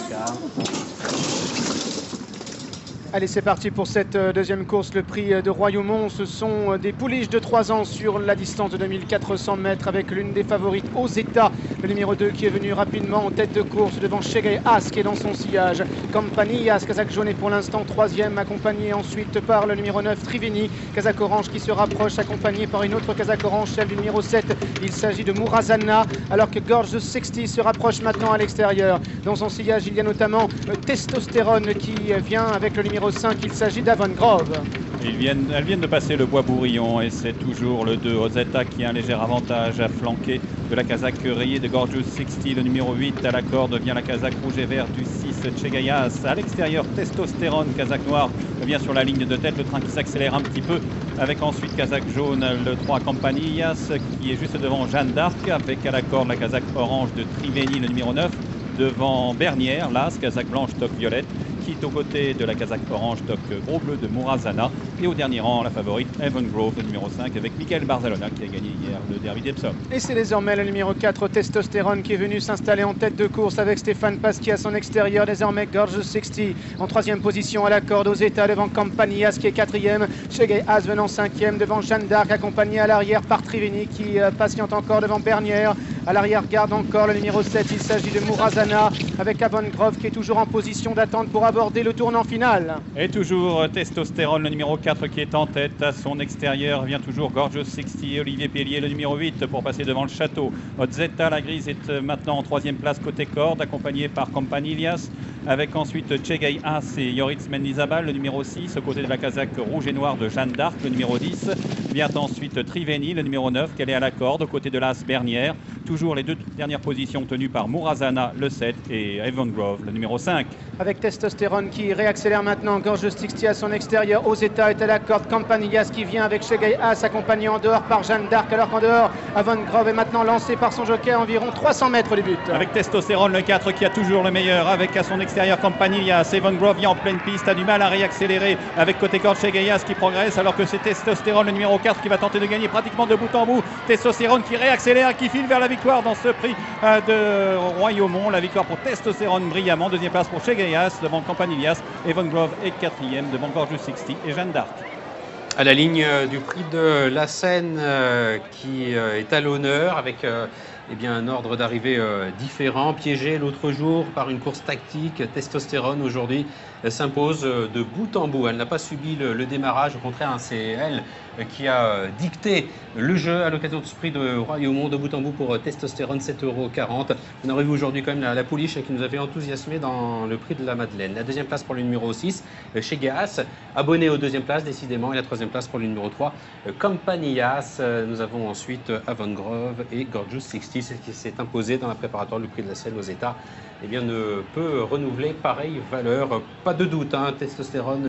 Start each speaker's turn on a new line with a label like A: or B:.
A: d'écart.
B: Allez, c'est parti pour cette deuxième course, le prix de Royaumont. Ce sont des pouliches de 3 ans sur la distance de 2400 mètres avec l'une des favorites Ozeta, le numéro 2 qui est venu rapidement en tête de course devant Chegai As qui est dans son sillage. Campanillas, Kazakh jaune est pour l'instant troisième, accompagné ensuite par le numéro 9 Triveni. Kazakh orange qui se rapproche, accompagné par une autre Kazakh orange, celle du numéro 7. Il s'agit de Murazana, alors que Gorge 60 se rapproche maintenant à l'extérieur. Dans son sillage, il y a notamment Testostérone qui vient avec le numéro 5, il s'agit d'Avon Grove.
C: Elles viennent de passer le bois Bourillon et c'est toujours le 2 Ozeta qui a un léger avantage à flanquer de la Kazakh rayée de Gorgeous 60. Le numéro 8 à la corde vient la Kazakh rouge et vert du 6 Chegayas. À l'extérieur, Testostérone, Kazakh noir, vient sur la ligne de tête. Le train qui s'accélère un petit peu avec ensuite Kazakh jaune, le 3 Campanillas qui est juste devant Jeanne d'Arc avec à la corde la Kazakh orange de Triveni, le numéro 9. Devant Bernière, l'As, Kazakh blanche, toque violette, qui est aux côtés de la Kazakh orange, toque gros bleu de Murazana. Et au dernier rang, la favorite Avon Grove, le numéro 5, avec Michael Barzalona qui a gagné hier le derby d'Epsom.
B: Et c'est désormais le numéro 4, Testostérone, qui est venu s'installer en tête de course avec Stéphane Pasquier à son extérieur. Désormais, Gorge 60 en troisième position à la corde aux États devant Campanillas qui est quatrième. Chegai As venant cinquième devant Jeanne d'Arc, accompagné à l'arrière par Triveni qui patiente encore devant Bernière. À l'arrière garde encore le numéro 7, il s'agit de Murazana avec Avon Grove qui est toujours en position d'attente pour aborder le tournant final.
C: Et toujours Testostérone, le numéro 4 qui est en tête. À son extérieur vient toujours Gorgeous 60, Olivier Pellier, le numéro 8 pour passer devant le château. Ozeta, la grise, est maintenant en troisième place côté corde, accompagné par Campanillas, avec ensuite Chegai As et Yoritz Mendizabal, le numéro 6, aux côtés de la Kazakh rouge et noire de Jeanne d'Arc, le numéro 10. Vient ensuite Triveni, le numéro 9, qu'elle est à la corde, aux côtés de l'As Bernière. Toujours les deux dernières positions tenues par Murazana, le 7, et Avon Grove, le numéro 5.
B: Avec Testostérone qui réaccélère maintenant, Gorge 60 à son extérieur, Ozeta est à la corde, Campanillas qui vient avec Chegai As, accompagné en dehors par Jeanne d'Arc, alors qu'en dehors, Avon Grove est maintenant lancé par son jockey à environ 300 mètres du but.
C: Avec Testostérone, le 4 qui a toujours le meilleur, avec à son extérieur Campanillas. Avon Grove vient en pleine piste, a du mal à réaccélérer avec côté corde Chegai As qui progresse, alors que c'est Testostérone, le numéro 4, qui va tenter de gagner pratiquement de bout en bout. Testostérone qui réaccélère, qui file vers la victoire dans ce prix de Royaumont. La victoire pour Testostérone brillamment. Deuxième place pour Chegai As devant Campanillas. Avon Grove est quatrième devant Gorge 60 et Jeanne d'Arc.
A: À la ligne du prix de la Seine qui est à l'honneur avec eh bien, un ordre d'arrivée différent, piégé l'autre jour par une course tactique. Testostérone aujourd'hui s'impose de bout en bout. Elle n'a pas subi le démarrage, au contraire, c'est elle qui a dicté le jeu à l'occasion de ce prix de Royaumont de bout en bout pour Testostérone, 7,40 €. On a revu aujourd'hui quand même la pouliche qui nous avait enthousiasmé dans le prix de la Madeleine. La deuxième place pour le numéro 6, Chegai As, abonné aux deuxième place décidément, et la troisième place pour le numéro 3, Campanillas. Nous avons ensuite Avon Grove et Gorgeous 60 qui s'est imposé dans la préparatoire du prix de la Seine aux États. Eh bien, ne peut renouveler pareille valeur. Pas de doute, hein, Testostérone